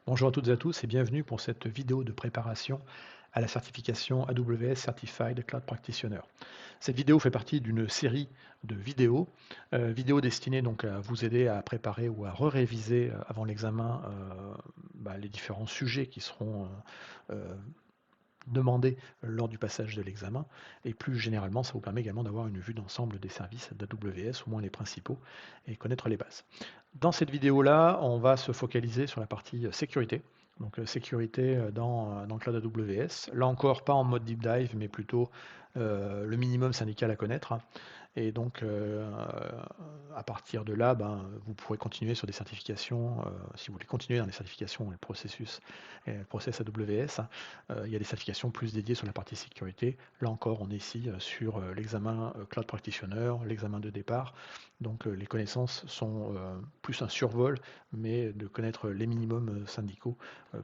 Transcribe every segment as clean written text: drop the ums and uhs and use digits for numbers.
Bonjour à toutes et à tous et bienvenue pour cette vidéo de préparation à la certification AWS Certified Cloud Practitioner. Cette vidéo fait partie d'une série de vidéos destinées donc à vous aider à préparer ou à réviser avant l'examen les différents sujets qui seront euh, demandés lors du passage de l'examen. Et plus généralement, ça vous permet également d'avoir une vue d'ensemble des services d'AWS, au moins les principaux, et connaître les bases. Dans cette vidéo-là, on va se focaliser sur la partie sécurité. Donc sécurité dans le cloud AWS. Là encore, pas en mode deep dive, mais plutôt le minimum syndical à connaître. Et donc, à partir de là, vous pourrez continuer sur des certifications, si vous voulez continuer dans les certifications et le process AWS. Il y a des certifications plus dédiées sur la partie sécurité. Là encore, on est ici sur l'examen Cloud Practitioner, l'examen de départ. Donc, les connaissances sont plus un survol, mais de connaître les minimums syndicaux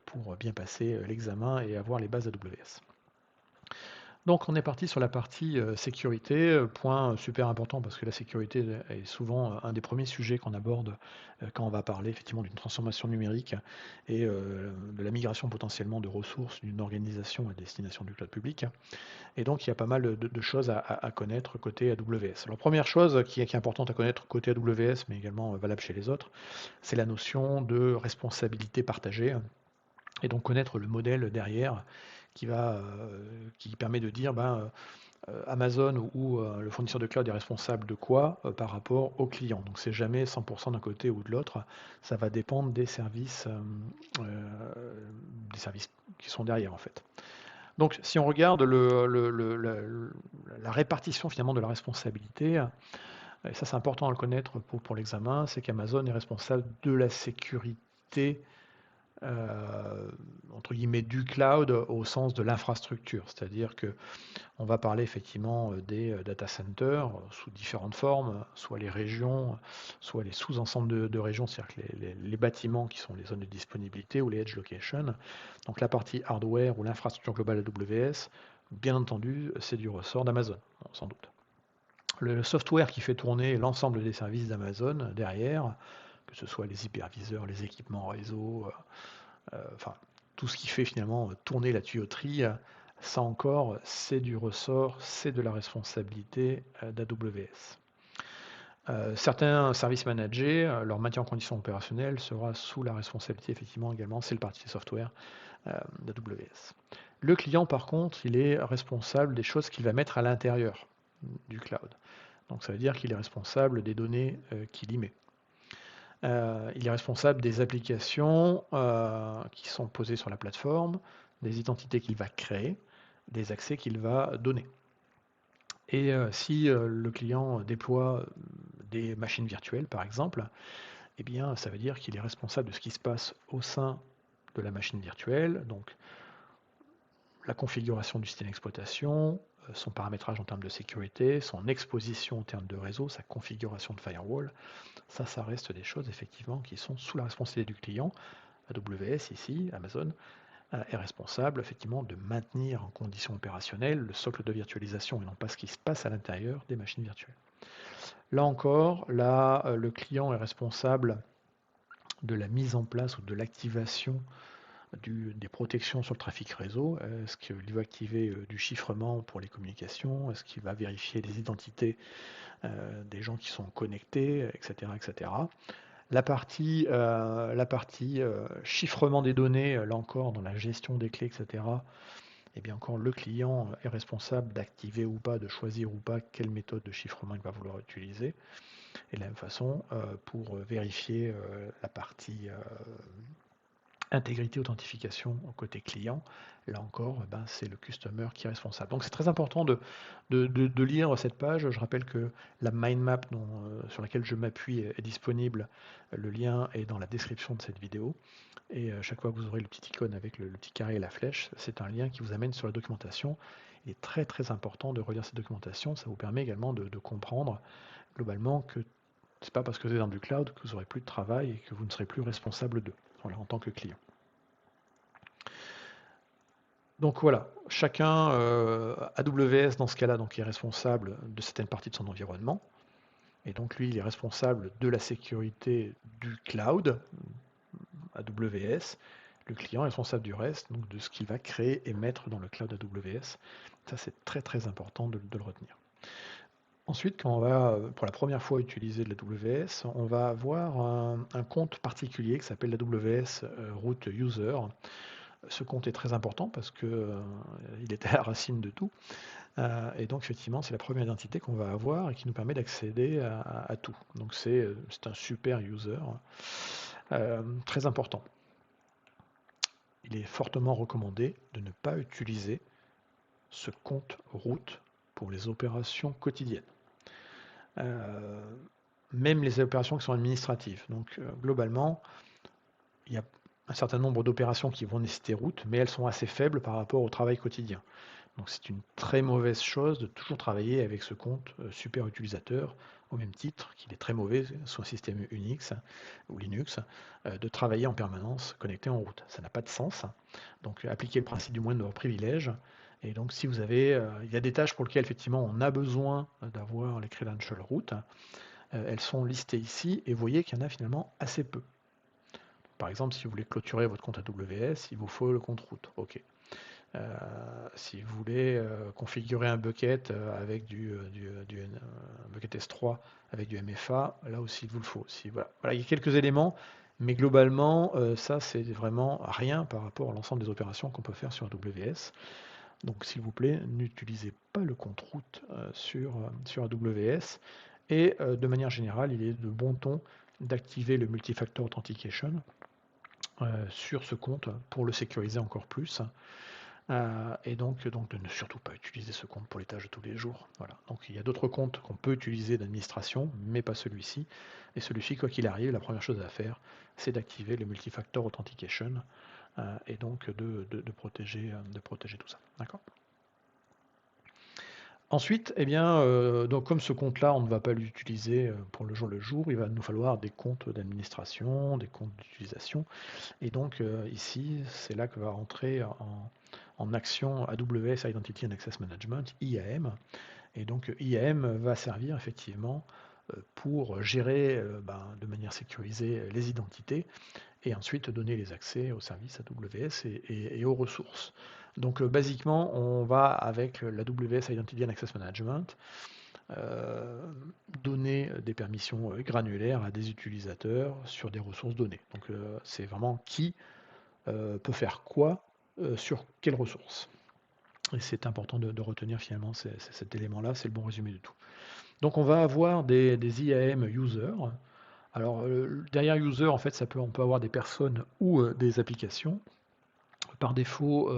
pour bien passer l'examen et avoir les bases AWS. Donc on est parti sur la partie sécurité, point super important parce que la sécurité est souvent un des premiers sujets qu'on aborde quand on va parler effectivement d'une transformation numérique et de la migration potentiellement de ressources d'une organisation à destination du cloud public. Et donc il y a pas mal de choses à connaître côté AWS. Alors première chose qui est importante à connaître côté AWS, mais également valable chez les autres, c'est la notion de responsabilité partagée et donc connaître le modèle derrière qui permet de dire Amazon ou le fournisseur de cloud est responsable de quoi par rapport au client. Donc c'est jamais 100% d'un côté ou de l'autre, ça va dépendre des services qui sont derrière en fait. Donc si on regarde la répartition finalement de la responsabilité, et ça c'est important à le connaître pour l'examen, c'est qu'Amazon est responsable de la sécurité entre guillemets du cloud au sens de l'infrastructure, c'est-à-dire que on va parler effectivement des data centers sous différentes formes, soit les régions, soit les sous-ensembles de régions, c'est-à-dire que les bâtiments qui sont les zones de disponibilité ou les edge locations. Donc la partie hardware ou l'infrastructure globale AWS, bien entendu, c'est du ressort d'Amazon, sans doute. Le software qui fait tourner l'ensemble des services d'Amazon derrière, que ce soit les hyperviseurs, les équipements réseau, enfin tout ce qui fait finalement tourner la tuyauterie, ça encore, c'est du ressort, c'est de la responsabilité d'AWS. Certains services managés, leur maintien en condition opérationnelle sera sous la responsabilité, effectivement, également, c'est le parti software d'AWS. Le client, par contre, il est responsable des choses qu'il va mettre à l'intérieur du cloud. Donc ça veut dire qu'il est responsable des données qu'il y met. Il est responsable des applications qui sont posées sur la plateforme, des identités qu'il va créer, des accès qu'il va donner. Et si le client déploie des machines virtuelles, par exemple, eh bien, ça veut dire qu'il est responsable de ce qui se passe au sein de la machine virtuelle, donc la configuration du système d'exploitation, son paramétrage en termes de sécurité, son exposition en termes de réseau, sa configuration de firewall. Ça reste des choses effectivement qui sont sous la responsabilité du client. AWS ici, Amazon, est responsable effectivement de maintenir en condition opérationnelle le socle de virtualisation et non pas ce qui se passe à l'intérieur des machines virtuelles. Là encore, le client est responsable de la mise en place ou de l'activation des protections sur le trafic réseau. Est-ce qu'il va activer du chiffrement pour les communications? Est-ce qu'il va vérifier les identités des gens qui sont connectés, etc., etc. La partie chiffrement des données, là encore, dans la gestion des clés, etc., et bien encore, le client est responsable d'activer ou pas, de choisir ou pas quelle méthode de chiffrement il va vouloir utiliser. Et de la même façon, pour vérifier la partie intégrité, authentification au côté client, là encore, c'est le customer qui est responsable. Donc c'est très important de lire cette page. Je rappelle que la mind map sur laquelle je m'appuie est disponible. Le lien est dans la description de cette vidéo. Et chaque fois que vous aurez le petit icône avec le petit carré et la flèche, c'est un lien qui vous amène sur la documentation. Il est très très important de relire cette documentation. Ça vous permet également de comprendre globalement que c'est pas parce que vous êtes dans du cloud que vous aurez plus de travail et que vous ne serez plus responsable d'eux, voilà, en tant que client. Donc voilà, chacun, AWS dans ce cas-là, donc, est responsable de certaines parties de son environnement. Et donc lui, il est responsable de la sécurité du cloud, AWS, Le client est responsable du reste, donc de ce qu'il va créer et mettre dans le cloud AWS. Ça, c'est très très important de le retenir. Ensuite, quand on va pour la première fois utiliser de l'AWS, on va avoir un compte particulier qui s'appelle l'AWS Root User. Ce compte est très important parce que il est à la racine de tout. Et donc effectivement, c'est la première identité qu'on va avoir et qui nous permet d'accéder à tout. Donc c'est un super user, très important. Il est fortement recommandé de ne pas utiliser ce compte route pour les opérations quotidiennes. Même les opérations qui sont administratives. Donc globalement, il y a un certain nombre d'opérations qui vont nécessiter route, mais elles sont assez faibles par rapport au travail quotidien. Donc c'est une très mauvaise chose de toujours travailler avec ce compte super utilisateur, au même titre qu'il est très mauvais sur un système Unix ou Linux, de travailler en permanence connecté en route. Ça n'a pas de sens. Donc appliquez le principe du moindre privilège. Et donc si vous avez, il y a des tâches pour lesquelles effectivement on a besoin d'avoir les credentials route, elles sont listées ici et vous voyez qu'il y en a finalement assez peu. Par exemple, si vous voulez clôturer votre compte AWS, il vous faut le compte route. OK. Si vous voulez configurer un bucket avec un bucket S3 avec du MFA, là aussi il vous le faut. Voilà. Voilà, il y a quelques éléments, mais globalement, ça c'est vraiment rien par rapport à l'ensemble des opérations qu'on peut faire sur AWS. Donc s'il vous plaît, n'utilisez pas le compte route sur AWS. Et de manière générale, il est de bon ton d'activer le multifactor authentication sur ce compte pour le sécuriser encore plus. Et donc de ne surtout pas utiliser ce compte pour les tâches de tous les jours. Voilà. Donc il y a d'autres comptes qu'on peut utiliser d'administration, mais pas celui-ci. Et celui-ci, quoi qu'il arrive, la première chose à faire, c'est d'activer le multifactor authentication et donc de protéger tout ça. D'accord ? Ensuite, eh bien, donc comme ce compte-là, on ne va pas l'utiliser pour le jour, il va nous falloir des comptes d'administration, des comptes d'utilisation. Et donc ici, c'est là que va rentrer en action AWS Identity and Access Management, IAM. Et donc IAM va servir effectivement pour gérer de manière sécurisée les identités et ensuite donner les accès aux services AWS et aux ressources. Donc basiquement, on va avec l'AWS Identity and Access Management donner des permissions granulaires à des utilisateurs sur des ressources données. Donc c'est vraiment qui peut faire quoi sur quelles ressources. Et c'est important de retenir finalement cet élément-là, c'est le bon résumé de tout. Donc on va avoir des IAM users. Alors derrière user, en fait, on peut avoir des personnes ou des applications. Par défaut,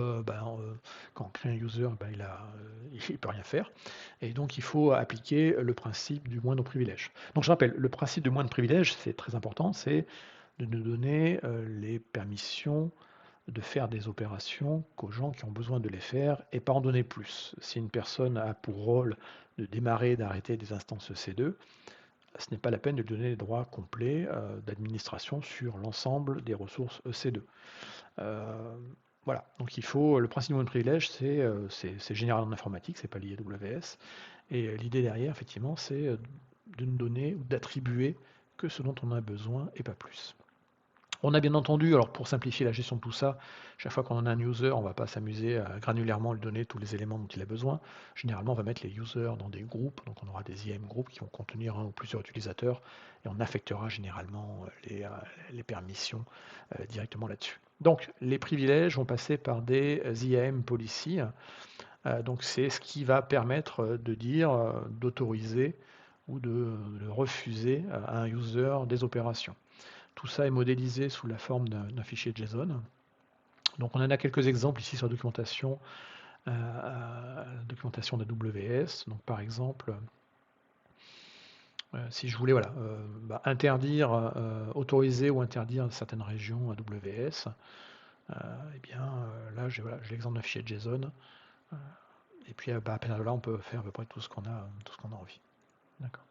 quand on crée un user, il ne peut rien faire. Et donc il faut appliquer le principe du moindre privilège. Donc je rappelle, le principe du moindre privilège, c'est très important, c'est de nous donner les permissions de faire des opérations qu'aux gens qui ont besoin de les faire et pas en donner plus. Si une personne a pour rôle de démarrer, d'arrêter des instances EC2, ce n'est pas la peine de lui donner les droits complets d'administration sur l'ensemble des ressources EC2. Voilà, donc il faut, le principe de mon privilège, c'est général en informatique, c'est pas lié à AWS. Et l'idée derrière, effectivement, c'est de nous donner ou d'attribuer que ce dont on a besoin et pas plus. On a bien entendu, alors pour simplifier la gestion de tout ça, chaque fois qu'on a un user, on ne va pas s'amuser à granulairement lui donner tous les éléments dont il a besoin. Généralement, on va mettre les users dans des groupes, donc on aura des IAM groupes qui vont contenir un ou plusieurs utilisateurs, et on affectera généralement les permissions directement là-dessus. Donc les privilèges vont passer par des IAM policies, donc c'est ce qui va permettre de dire, d'autoriser ou de refuser à un user des opérations. Tout ça est modélisé sous la forme d'un fichier JSON. Donc on en a quelques exemples ici sur la documentation d'AWS. Donc par exemple, si je voulais interdire, autoriser ou interdire certaines régions AWS, eh bien là j'ai l'exemple d'un fichier JSON. Et puis à partir de là, on peut faire à peu près tout ce qu'on a envie. D'accord.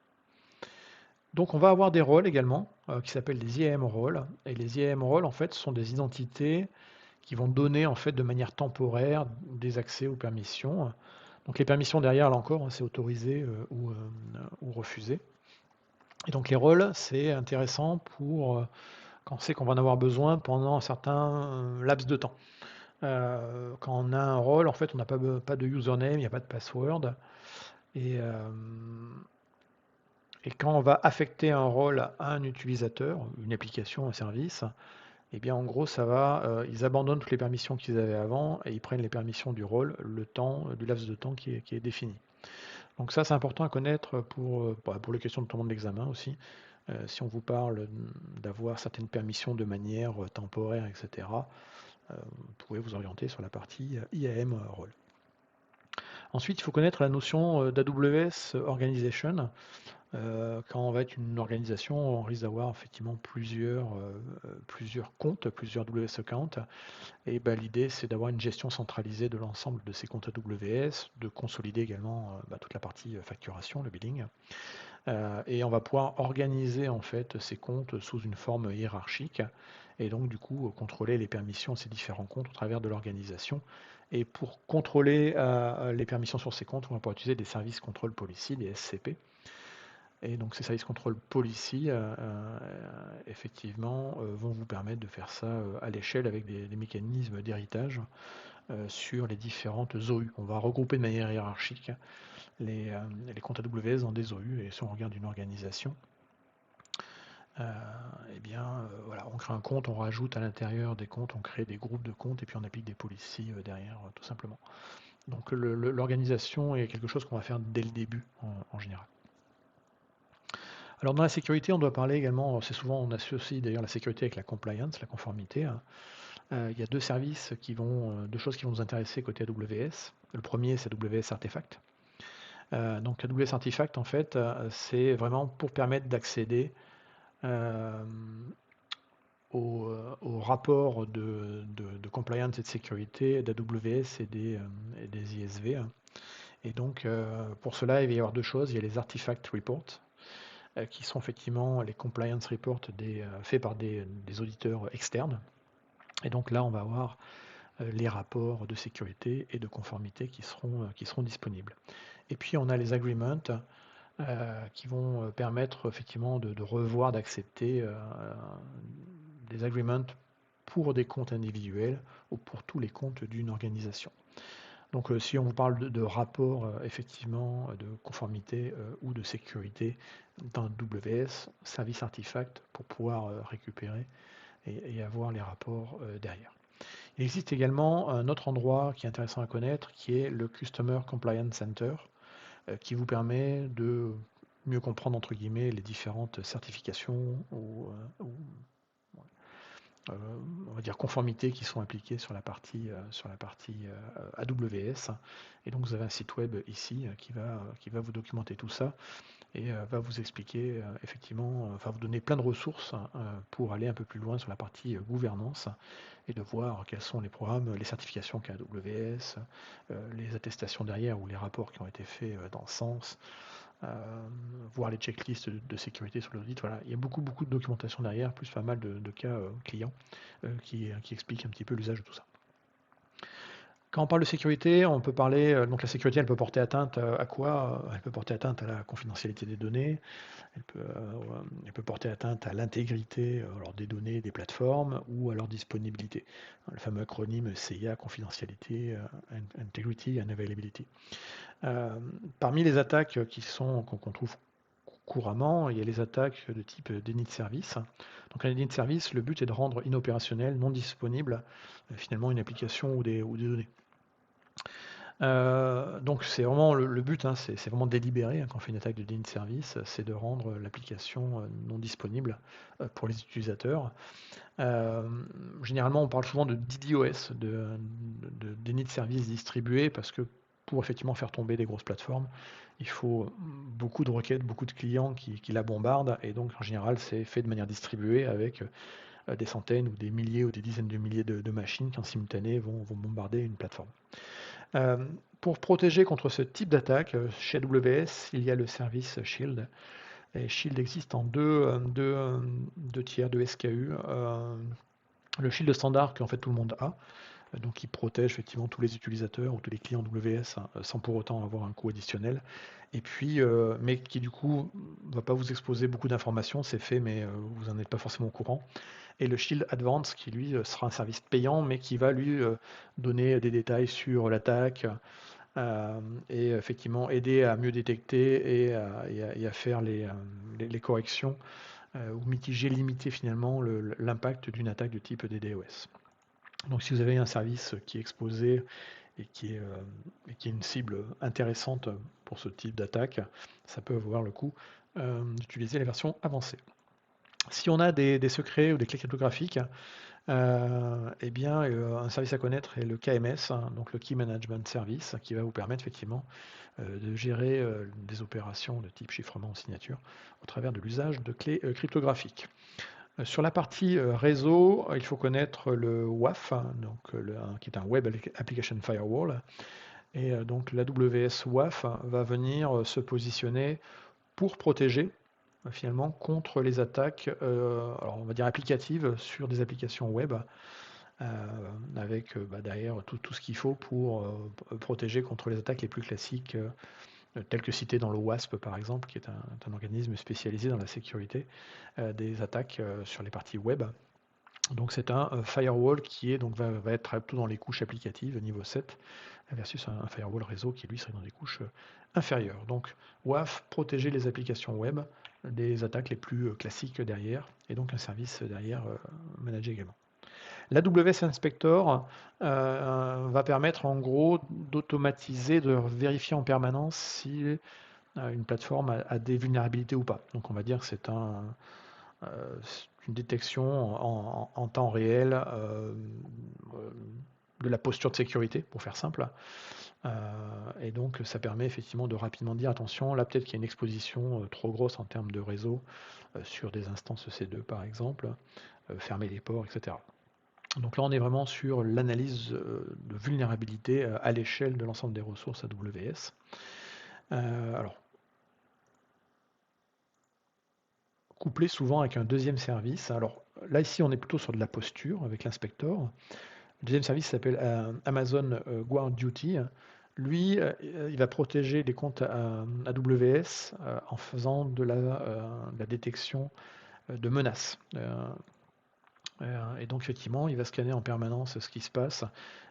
Donc on va avoir des rôles également qui s'appellent des IAM rôles. Et les IAM rôles, en fait, sont des identités qui vont donner en fait de manière temporaire des accès aux permissions. Donc les permissions derrière, là encore, c'est autorisé ou refusé. Et donc les rôles, c'est intéressant pour quand c'est qu'on va en avoir besoin pendant un certain laps de temps. Quand on a un rôle, en fait, on n'a pas de username, il n'y a pas de password. Et, et quand on va affecter un rôle à un utilisateur, une application, un service, eh bien en gros ils abandonnent toutes les permissions qu'ils avaient avant et ils prennent les permissions du rôle, du laps de temps qui est défini. Donc ça c'est important à connaître pour les questions de tombement de l'examen aussi. Si on vous parle d'avoir certaines permissions de manière temporaire, etc., vous pouvez vous orienter sur la partie IAM rôle. Ensuite, il faut connaître la notion d'AWS Organization. Quand on va être une organisation, on risque d'avoir effectivement plusieurs comptes, plusieurs AWS accounts. Et ben, l'idée, c'est d'avoir une gestion centralisée de l'ensemble de ces comptes AWS, de consolider également toute la partie facturation, le billing. Et on va pouvoir organiser en fait ces comptes sous une forme hiérarchique et donc du coup contrôler les permissions de ces différents comptes au travers de l'organisation. Et pour contrôler les permissions sur ces comptes, on va pouvoir utiliser des services control policy, des SCP. Et donc ces services control policy, effectivement, vont vous permettre de faire ça à l'échelle avec des mécanismes d'héritage sur les différentes OU. On va regrouper de manière hiérarchique les comptes AWS dans des OU, et si on regarde une organisation, eh bien, voilà, on crée un compte, on rajoute à l'intérieur des comptes, on crée des groupes de comptes, et puis on applique des policies derrière, tout simplement. Donc l'organisation est quelque chose qu'on va faire dès le début, en général. Alors dans la sécurité, on doit parler également, c'est souvent, on associe d'ailleurs la sécurité avec la compliance, la conformité. Il y a deux choses qui vont nous intéresser côté AWS. Le premier, c'est AWS Artifact. Donc AWS Artifact, en fait, c'est vraiment pour permettre d'accéder au rapport de compliance et de sécurité d'AWS et des ISV. Et donc, pour cela, il va y avoir deux choses. Il y a les Artifact Reports, qui sont effectivement les compliance reports faits par des auditeurs externes. Et donc là, on va avoir les rapports de sécurité et de conformité qui seront disponibles. Et puis, on a les agreements qui vont permettre effectivement de revoir, d'accepter des agreements pour des comptes individuels ou pour tous les comptes d'une organisation. Donc si on vous parle de rapports effectivement de conformité ou de sécurité dans WS, service artefact pour pouvoir récupérer et avoir les rapports derrière. Il existe également un autre endroit qui est intéressant à connaître qui est le Customer Compliance Center qui vous permet de mieux comprendre entre guillemets les différentes certifications ou on va dire conformités qui sont appliquées sur la partie AWS. Et donc vous avez un site web ici qui va vous documenter tout ça et va vous expliquer effectivement, vous donner plein de ressources pour aller un peu plus loin sur la partie gouvernance et de voir quels sont les programmes, les certifications qu'a AWS, les attestations derrière ou les rapports qui ont été faits dans ce sens. Voir les checklists de sécurité sur l'audit. Voilà, il y a beaucoup de documentation derrière, plus pas mal de cas clients qui expliquent un petit peu l'usage de tout ça. Quand on parle de sécurité, on peut parler, donc la sécurité, elle peut porter atteinte à quoi? Elle peut porter atteinte à la confidentialité des données, elle peut porter atteinte à l'intégrité des données des plateformes ou à leur disponibilité. Le fameux acronyme CIA, confidentialité, integrity and availability. Parmi les attaques qu'on trouve couramment, il y a les attaques de type déni de service. Donc un déni de service, le but est de rendre inopérationnel, non disponible, finalement une application ou des données. Donc c'est vraiment le but, c'est vraiment délibéré quand on fait une attaque de déni de service, c'est de rendre l'application non disponible pour les utilisateurs. Généralement, on parle souvent de DDoS, de déni de service distribué, parce que pour effectivement faire tomber des grosses plateformes, il faut beaucoup de requêtes, beaucoup de clients qui la bombardent, et donc en général, c'est fait de manière distribuée avec des centaines ou des milliers ou des dizaines de milliers de machines qui en simultané vont bombarder une plateforme. Pour protéger contre ce type d'attaque, chez AWS, il y a le service Shield. Et Shield existe en deux tiers, deux SKU. Le Shield standard qu'en fait tout le monde a, donc il protège effectivement tous les utilisateurs ou tous les clients WS sans pour autant avoir un coût additionnel. Et puis, mais qui du coup ne va pas vous exposer beaucoup d'informations, c'est fait, mais vous n'en êtes pas forcément au courant. Et le Shield Advanced qui lui sera un service payant, mais qui va lui donner des détails sur l'attaque et effectivement aider à mieux détecter et à faire les corrections ou mitiger, limiter finalement l'impact d'une attaque de type DDoS. Donc si vous avez un service qui est exposé et qui est une cible intéressante pour ce type d'attaque, ça peut avoir le coup d'utiliser les versions avancées. Si on a des secrets ou des clés cryptographiques, eh bien, un service à connaître est le KMS, donc le Key Management Service, qui va vous permettre effectivement de gérer des opérations de type chiffrement ou signature au travers de l'usage de clés cryptographiques. Sur la partie réseau, il faut connaître le WAF, donc qui est un Web Application Firewall. Et donc l'AWS WAF va venir se positionner pour protéger finalement contre les attaques, alors on va dire applicatives sur des applications web, avec derrière tout ce qu'il faut pour protéger contre les attaques les plus classiques, telles que citées dans le WASP par exemple, qui est un organisme spécialisé dans la sécurité des attaques sur les parties web. Donc c'est un firewall qui est, donc, va être plutôt dans les couches applicatives niveau 7 versus un firewall réseau qui lui serait dans des couches inférieures. Donc WAF, protéger les applications web des attaques les plus classiques derrière, et donc un service derrière managé également. L'AWS Inspector va permettre en gros d'automatiser, de vérifier en permanence si une plateforme a des vulnérabilités ou pas. Donc on va dire que c'est une détection en temps réel de la posture de sécurité, pour faire simple. Et donc ça permet effectivement de rapidement dire attention, là peut-être qu'il y a une exposition trop grosse en termes de réseau sur des instances EC2 par exemple, fermer les ports, etc. Donc là on est vraiment sur l'analyse de vulnérabilité à l'échelle de l'ensemble des ressources AWS. Alors, couplé souvent avec un deuxième service. Alors là ici on est plutôt sur de la posture avec l'inspector. Le deuxième service s'appelle Amazon Guard Duty. Lui, il va protéger les comptes AWS en faisant de la détection de menaces. Et donc effectivement, il va scanner en permanence ce qui se passe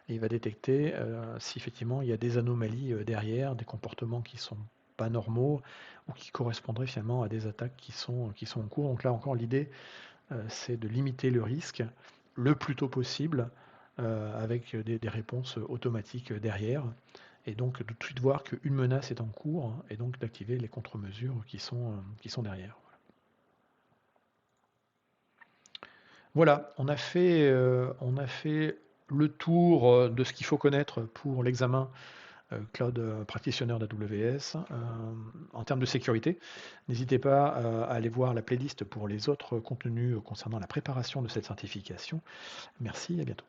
et il va détecter si effectivement il y a des anomalies derrière, des comportements qui sont pas normaux ou qui correspondraient finalement à des attaques qui sont en cours. Donc là encore, l'idée, c'est de limiter le risque le plus tôt possible avec des réponses automatiques derrière. Et donc de tout de suite voir qu'une menace est en cours et donc d'activer les contre-mesures qui sont derrière. Voilà, on a fait le tour de ce qu'il faut connaître pour l'examen Cloud Practitioner d'AWS en termes de sécurité. N'hésitez pas à aller voir la playlist pour les autres contenus concernant la préparation de cette certification. Merci, à bientôt.